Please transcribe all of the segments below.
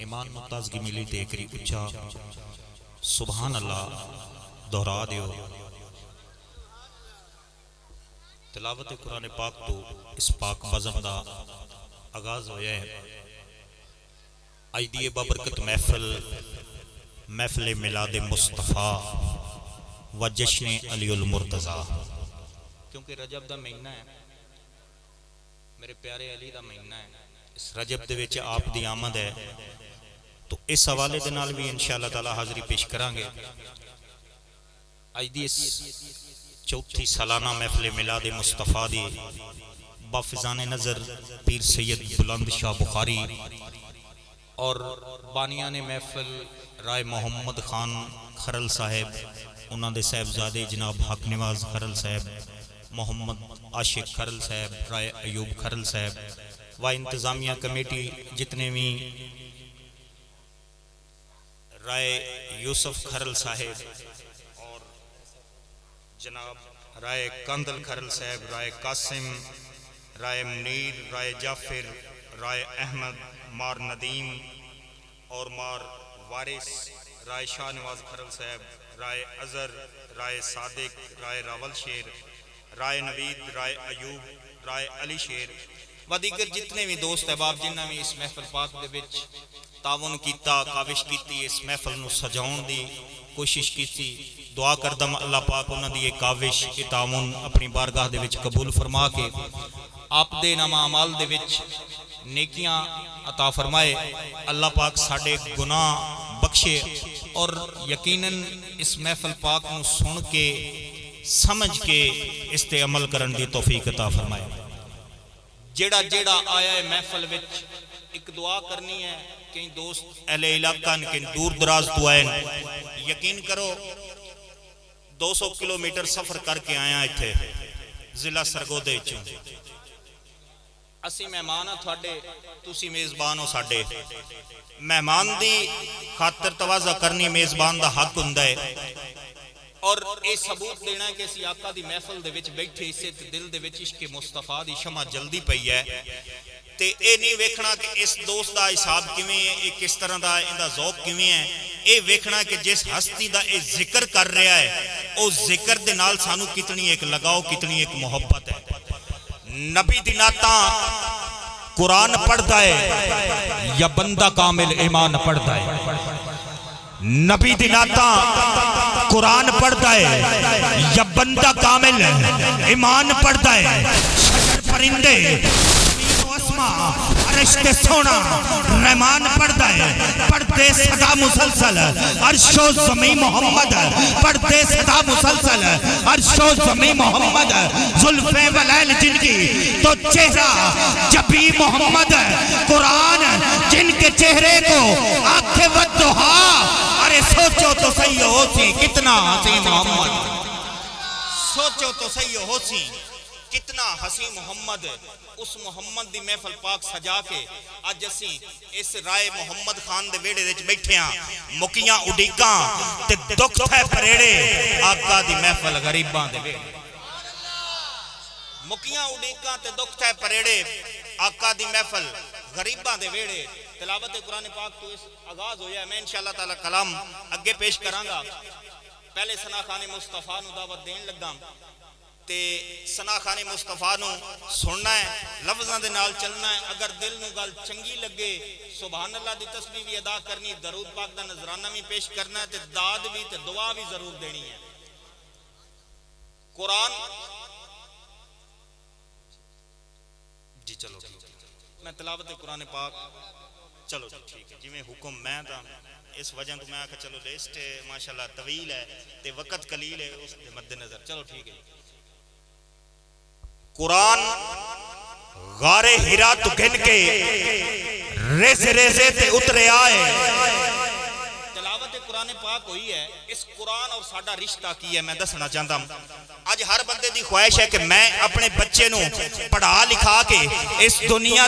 ایمان نو تازگی ملی تے کری اچھا سبحان اللہ دہرا دیو۔ تلاوت قرآن پاک تو اس پاک بزم دا آغاز ہویا ہے۔ آج دی بابرکت محفل میلاد مصطفیٰ و جشن علی المرتضیٰ، کیونکہ رجب دا مہینہ ہے، میرے پیارے علی دا مہینہ ہے، اس رجب دے وچ آپ دی آمد ہے، تو اس حوالے دے نال بھی انشاءاللہ تعالی حاضری پیش کرانگے۔ آج دی اس چوتھی سالانہ محفل میلاد مصطفیٰ دی بافزان نظر پیر سید بلند شاہ بخاری اور بانیان محفل رائے محمد خان خرل صاحب، انہاں دے صاحبزادے جناب حق نواز خرل صاحب، محمد عاشق خرل صاحب، رائے ایوب خرل صاحب و انتظامیہ کمیٹی جتنے بھی، رائے یوسف خرل صاحب اور جناب رائے کندل خرل صاحب، رائے قاسم، رائے منیر، رائے جعفر، رائے احمد، مار ندیم اور مار وارث، رائے شاہ نواز خرل صاحب، رائے ازر، رائے صادق، رائے راول شیر، رائے نوید، رائے ایوب، رائے علی شیر و دیگر جتنے بھی دوست احباب جنہاں بھی اس محفل پاک دے وچ تعاون کیتا، کاوش کیتی، اس محفل نو سجاؤن دی کوشش کیتی، دعا کردم اللہ پاک انہاں دی یہ کاوش یہ تعاون اپنی بارگاہ دے وچ قبول فرما کے آپ دے نام اعمال دے وچ نیکیاں عطا فرمائے، اللہ پاک ساڑے گناہ بخشے اور یقیناً اس محفل پاک نو سن کے سمجھ کے اس تے عمل کرن دی توفیق عطا فرمائے۔ جیڑا آیا ہے محفل وچ ایک دعا کرنی ہے، کہیں دوست اہل علاقہ کہیں دور دراز دعائیں، یقین کرو 200 کلومیٹر سفر کر کے آیا اتھے ضلع سرگودے چوں، اسی مہمان ہاں تھوڑے، تسی میزبان ہو ساڑے، مہمان دی خاطر توازہ کرنی میزبان دا حق ہوندا ہے، اور اے ثبوت دینا ہے کہ اسی آقا دی محفل دے وچ بیٹھے اسے دل دے وچ عشق مصطفیٰ دی شمع جلدی پئی ہے، تے اے نہیں ویکھنا کہ اس دوست دا حساب کیویں ہے، اے کس طرح دا ہے، اندا ذوق کیویں ہے، اے ویکھنا کہ جس ہستی دا اے ذکر کر رہا ہے او ذکر دے نال سانو کتنی ایک لگاؤ، کتنی ایک محبت ہے۔ نبی دی نعتاں قرآن پڑھتا ہے یا بندہ کامل ایمان پڑھتا ہے؟ نبی دی نعتاں قرآن پڑھتا ہے یا بندہ کامل ایمان پڑھتا ہے؟ شجر پرندے عرشتے سونا رحمان پڑھتا ہے، پڑھتے صدا مسلسل عرش و زمین محمد، پڑھتے صدا مسلسل عرش و زمین محمد، زلفیں ولیل جن کی تو چہرہ جبی محمد، قرآن جن کے چہرے کو آنکھیں والدہا، ارے سوچو تو صحیح ہو سی کتنا حسین محمد، سوچو تو صحیح ہو سی کتنا حسین محمد۔ اس محمد دی محفل پاک سجا کے آج اسی اس رائے محمد خان دے ویڑے وچ بیٹھے ہاں، مکیاں اڈیکاں تے دکھ تھے پریڑے آقا دی محفل غریباں دے ویڑے، مکیاں اڈیکاں تے دکھ تھے پریڑے آقا دی محفل غریباں دے ویڑے۔ تلاوت قرآن پاک تو اس آغاز ہویا ہے، میں انشاءاللہ تعالی کلام اگے پیش کرانگا، پہلے ثنا خان مصطفیٰ نو دعوت دین لگا تے ثنا خان مصطفیٰ نو سننا ہے، لفظاں دے نال چلنا ہے، اگر دل نو گل چنگی لگے سبحان اللہ دی تسبیح بھی ادا کرنی، درود پاک دا نذرانہ بھی پیش کرنا ہے، تے داد بھی تے دعا بھی ضرور دینی ہے۔ قرآن جی چلو میں تلاوت قرآن پاک چلو ٹھیک ہے جی میں حکم میں دا اس وجہ تو میں آکھا چلو لسٹ ماشاءاللہ طویل ہے تے وقت قلیل ہے اس دے مد نظر، چلو ٹھیک ہے۔ قرآن غار ہرا تو گھن کے ریزے ریزے تے اترے آئے، تلاوت قرآن پاک اتفاق ہوئی ہے اس قرآن اور ساڈا رشتہ کی ہے میں دسنا چاہتا ہوں اج ہر بندے دی خواہش ہے کہ میں اپنے بچے نو پڑھا لکھا کے اس دنیا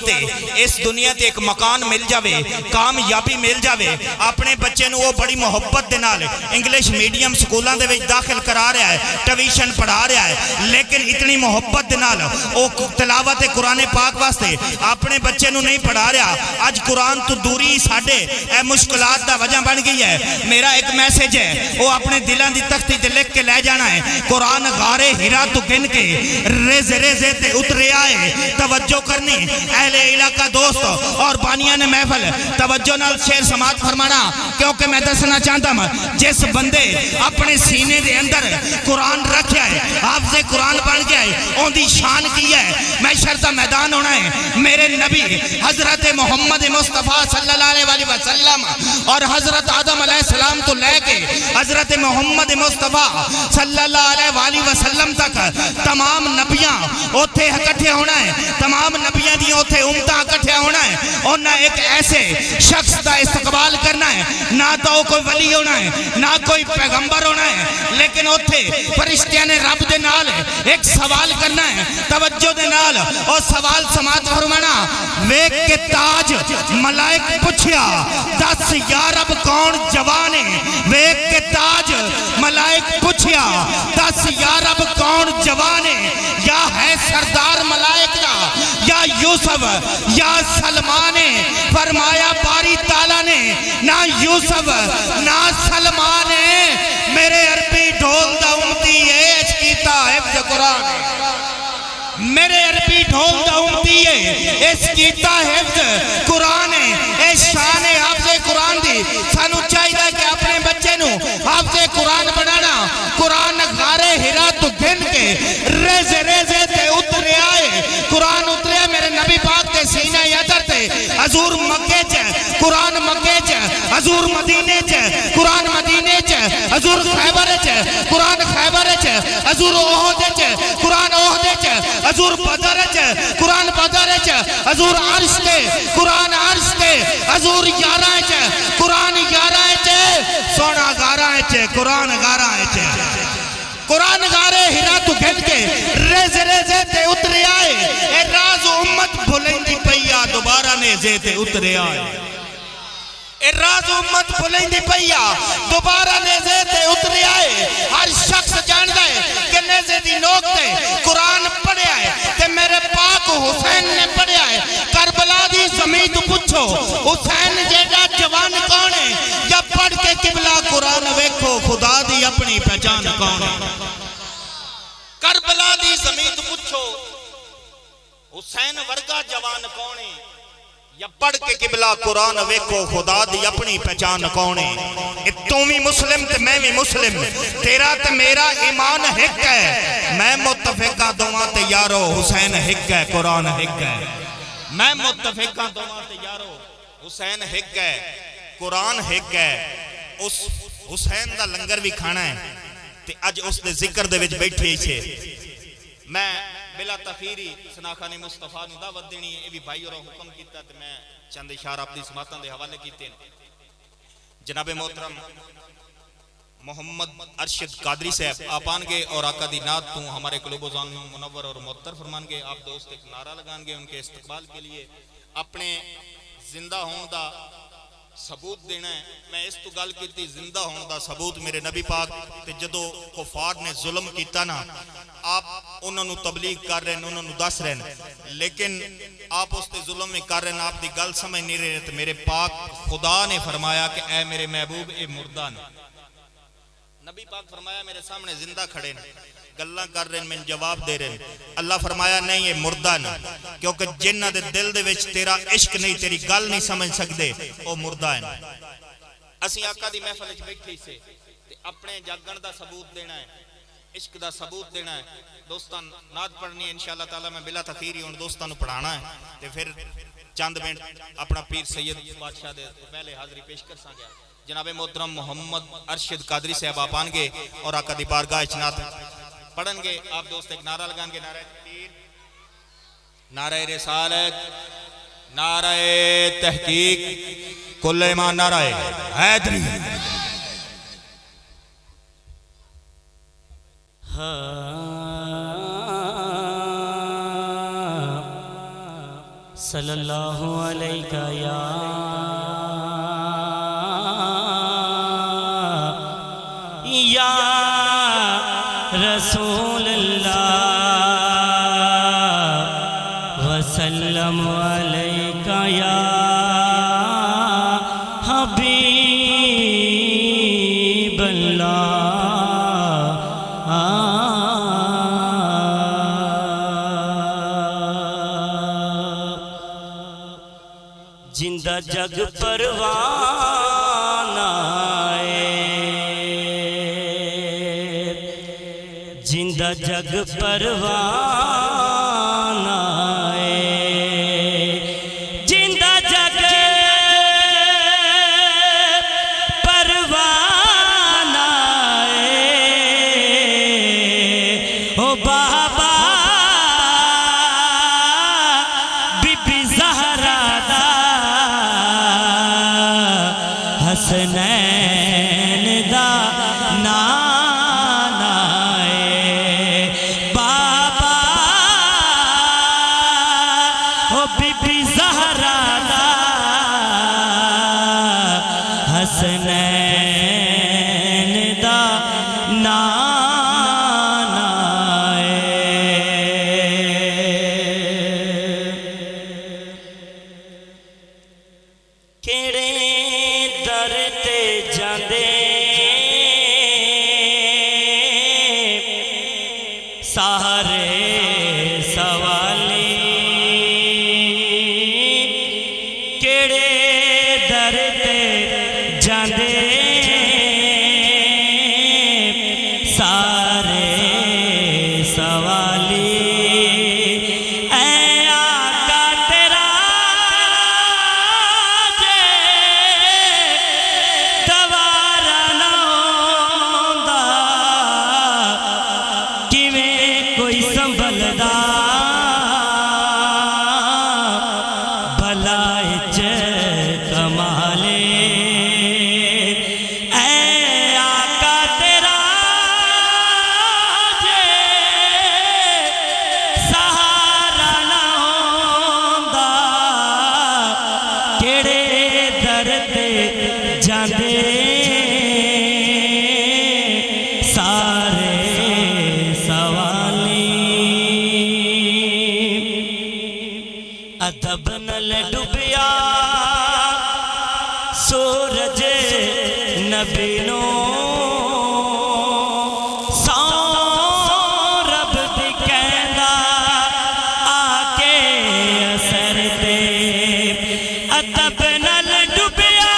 تے ایک مکان مل جاوے کامیابی مل جاوے اپنے بچے نو وہ بڑی محبت دے نال انگلش میڈیم سکولاں دے وچ داخل کرا رہا ہے ٹیوشن پڑھا رہا ہے لیکن اتنی محبت دے نال او تلاوت قرآن پاک واسطے اپنے بچے نو نہیں پڑھا رہا اج قرآن تو دوری ساڈے اے مشکلات دا وجہ بن گئی ہے میرا ایک میسج ہے وہ اپنے دلاں دی تختی تے لکھ کے لے جانا ہے قرآن غارے ہرا تو گن کے ریزے ریزے تے اترے آئے توجہ کرنی اہل علاقہ دوست اور بانیاں نے محفل توجہ نال شیر سماعت فرمانا کیونکہ میں دسنا چاہتا ہوں جس بندے اپنے سینے دے اندر قرآن رکھیا ہے حافظ قرآن بن گیا ہے اون دی شان کی ہے محشر دا میدان ہونا ہے میرے نبی حضرت محمد مصطفیٰ صلی اللہ علیہ وسلم اور حضرت آدم علیہ السلام تو لے کے حضرت محمد مصطفیٰ صلی اللہ علیہ وسلم تک تمام نبیاں اوتھے اکٹھے ہونا ہے تمام نبیاں دی اوتھے امتہ اکٹھے ہونا ہے اور نہ ایک ایسے شخص دا استقبال کرنا ہے نہ تو کوئی ولی ہونا ہے نہ کوئی پیغمبر ہونا ہے لیکن اوتھے فرشتیاں نے رب دے نال ایک سوال کرنا ہے توجہ دے نال اور سوال سماعت فرمانا ویک کے تاج ملائک پوچھیا دس یا رب کون جوان ہے ویک کے تاج ملائک پوچھیا دس یا رب کون جوان ہے یا ہے سردار ملائک دا یا یوسف یا سلمان ہے فرمایا باری تعالیٰ نے نہ یوسف نہ سلمان ہے میرے عربی ڈھول دا امتی ہے اشکیتا حفظ قرآن میرے عربی ڈھول دا امتی ہے اس کیتا حفظ قرآن ہے اے شان حافظ قرآن دی سانو چاہیے کہ اپنے بچے نو حافظ قرآن بنانا قرآن غارے ہرا تو گن کے ریزے ریزے تے اترے آئے قرآن اترے میرے نبی پاک تے سینہ یادر تے حضور مکے چے قرآن مکے چے حضور مدینے چے قرآن مدینے چے حضور خیبر چے قرآن خیبر چے حضور احد چے قرآن احد چے حضور بدر چے قرآن بدر چے حضور عرش تے قرآن عرش تے حضور یارہ چے قرآن یارہ چے سونا گارہ چے قرآن گارہ چے قرآن غارے ہرا تو گھن کے ریزے ریزے تے اترے آئے اے راز امت بھولیں پیا دوبارہ نیزے تے اترے آئے اے راز امت بھولیں پیا دوبارہ نیزے تے اترے آئے ہر شخص جان دائے کہ نیزے دی نوک تے قرآن پڑھے آئے تے میرے پاک حسین نے پڑھے آئے کربلا دی زمین تو پوچھو حسین جیڑا جوان کون ہے یا پڑھ کے قبلہ قرآن ویکھو خدا دی اپنی پہچان کون ہے کربلا دی زمین تو پوچھو حسین ورگا جوان کون ہے یا پڑھ کے قبلہ قرآن ویکھو خدا دی اپنی پہچان کون ہے تو بھی مسلم تے میں بھی مسلم تیرا تے میرا ایمان ہک ہے میں متفقہ دعا تے یارو حسین ہک ہے قرآن ہک ہے میں متفقہ دعا تے یارو حسین ہک ہے قرآن ہک ہے اس حسین دا لنگر بھی کھانا ہے تے اج اس دے ذکر دے وچ بیٹھے ہی چھے میں بلا تخیری سناخانی مصطفیٰ نو دعوت دینی ہے یہ بھی بھائی اور حکم کیتا تے میں چند اشارہ اپنی سماعتاں دے حوالے کیتے ہیں جناب محترم محمد ارشد قادری صاحب آپ آن گے اور آقا دی نات تو ہمارے قلوب و ذہن منور اور معطر فرمان گے آپ دوست ایک نعرہ لگان گے ان کے استقبال کے لیے اپنے زندہ ہون دا ثبوت دینا ہے میں اس تو گل کیتی زندہ ہون دا ثبوت میرے نبی پاک تے جدو کفار نے ظلم کیتا نا آپ انہوں نے تبلیغ کر رہے ہیں انہوں نے دس رہے ہیں لیکن آپ اس تے ظلم میں کر رہے ہیں آپ دی گل سمجھ نہیں رہے تو میرے پاک خدا نے فرمایا کہ اے میرے محبوب اے مردہ نے نبی پاک فرمایا میرے سامنے زندہ کھڑے ہیں گلہ کر رہے ہیں میں جواب دے رہے ہیں اللہ فرمایا نہیں یہ مردہ نہیں کیونکہ جنہ دے دل دے وچ تیرا عشق نہیں تیری گل نہیں سمجھ سکتے وہ مردہ ہے اسی آقا دی محفل وچ بیٹھے سے اپنے جاگن دا ثبوت دینا ہے عشق دا ثبوت دینا ہے دوستان نعت پڑھنی ہے انشاءاللہ تعالی میں بلا تخیری ان دوستان پڑھانا ہے تے پھر چند منٹ اپنا پیر سید بادشاہ دے پہلے حاضری پیش کر سا گیا جناب محترم محمد ارشد قادری صاحب آپ آن گے اور آقا دی بارگاہ نعت پڑھن گے آپ دوست ایک نعرہ لگان گے نعرہ تکبیر نعرہ رسالت نعرہ تحقیق کل ایمان نعرہ حیدری صلی اللہ علیہ یا رسول اللہ وسلم علیکہ یا حبیب اللہ زندہ جگ پروانہ زندہ جگ پروانہ زندہ جگ پروانہ او بابا بی بی زہرا دا حسنین دا نانا بابا او بی بی زہرا دا حسنین دا نانا کیڑے در تے جاندے سارے سوالی کیڑے در تے جاندے سارے سوالی جاندے سارے سوالی ادب نال ڈبیا سورج نبی نو رب دی کہندا آ کے اثر دے ادب نال ڈبیا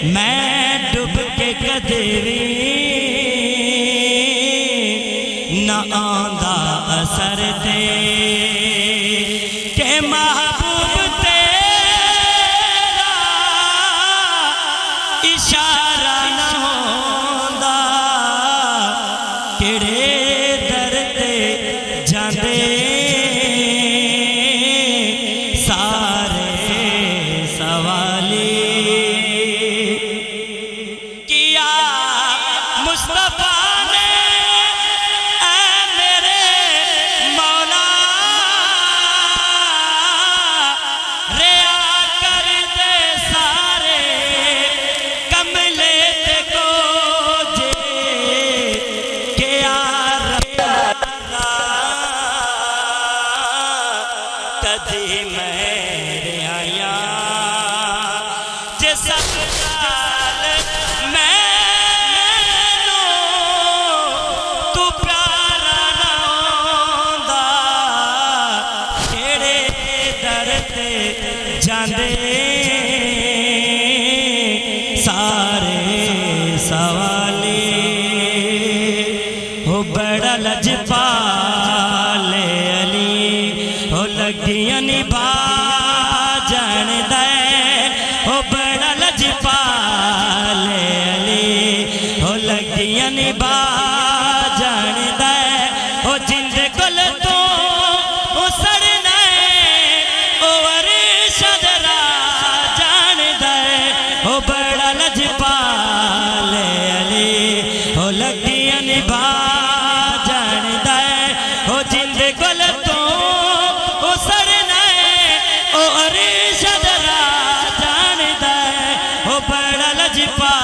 میں ڈب کے کدے وی نہ آندا اثر دے کہ محبوب تیرا اشارہ نہ ہوندا کیڑے در تے جاندے سارے سوالی مصطفیٰ نے اے میرے مولا ریا کر دے سارے کملے تے کو جے کہ یا رب کدی میرے آیا جے سب نال میں جاندے سارے سوالی ہو بڑا لجپال علی ہو لگیاں نبھا جان دے ہو بڑا لجپال علی ہو لگیاں نبھا ہو بڑا لجپال علی ہو لگیاں نبھا جاندہ ہے ہو جند گل تو او سرنا ہے او عرش درا جاندہ ہے ہو بڑا لجپال